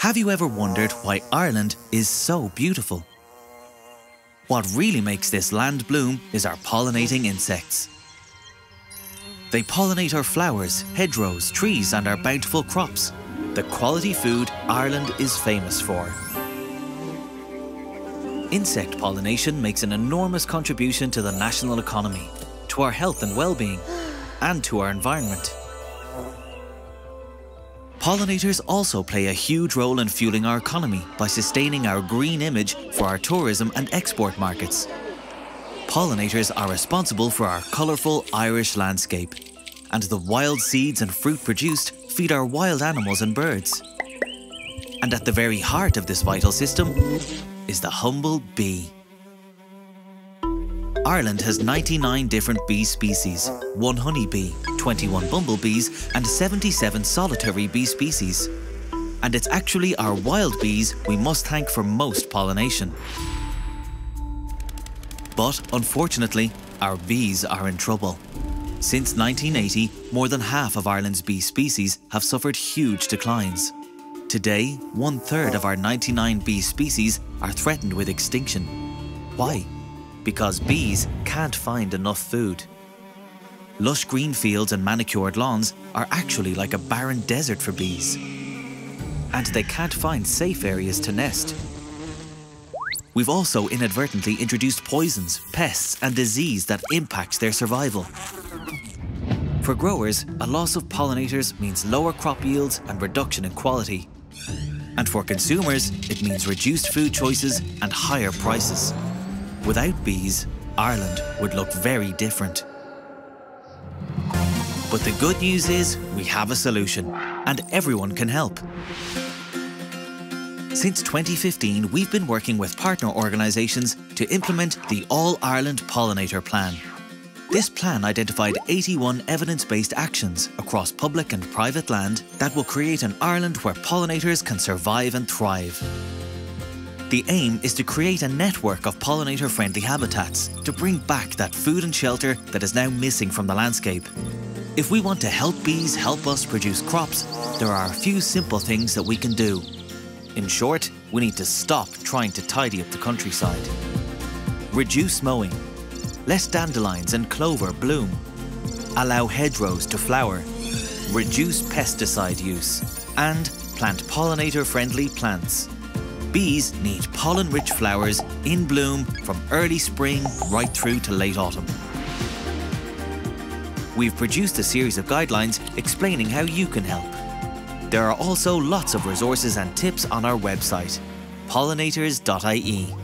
Have you ever wondered why Ireland is so beautiful? What really makes this land bloom is our pollinating insects. They pollinate our flowers, hedgerows, trees and our bountiful crops, the quality food Ireland is famous for. Insect pollination makes an enormous contribution to the national economy, to our health and well-being, and to our environment. Pollinators also play a huge role in fueling our economy by sustaining our green image for our tourism and export markets. Pollinators are responsible for our colourful Irish landscape, and the wild seeds and fruit produced feed our wild animals and birds. And at the very heart of this vital system is the humble bee. Ireland has 99 different bee species, 1 honeybee, 21 bumblebees and 77 solitary bee species. And it's actually our wild bees we must thank for most pollination. But unfortunately, our bees are in trouble. Since 1980, more than half of Ireland's bee species have suffered huge declines. Today, 1/3 of our 99 bee species are threatened with extinction. Why? Because bees can't find enough food. Lush green fields and manicured lawns are actually like a barren desert for bees. And they can't find safe areas to nest. We've also inadvertently introduced poisons, pests and disease that impact their survival. For growers, a loss of pollinators means lower crop yields and reduction in quality. And for consumers, it means reduced food choices and higher prices. Without bees, Ireland would look very different. But the good news is we have a solution, and everyone can help. Since 2015, we've been working with partner organisations to implement the All-Ireland Pollinator Plan. This plan identified 81 evidence-based actions across public and private land that will create an Ireland where pollinators can survive and thrive. The aim is to create a network of pollinator-friendly habitats to bring back that food and shelter that is now missing from the landscape. If we want to help bees help us produce crops, there are a few simple things that we can do. In short, we need to stop trying to tidy up the countryside. Reduce mowing. Let dandelions and clover bloom. Allow hedgerows to flower. Reduce pesticide use. And plant pollinator-friendly plants. Bees need pollen-rich flowers in bloom from early spring right through to late autumn. We've produced a series of guidelines explaining how you can help. There are also lots of resources and tips on our website, pollinators.ie.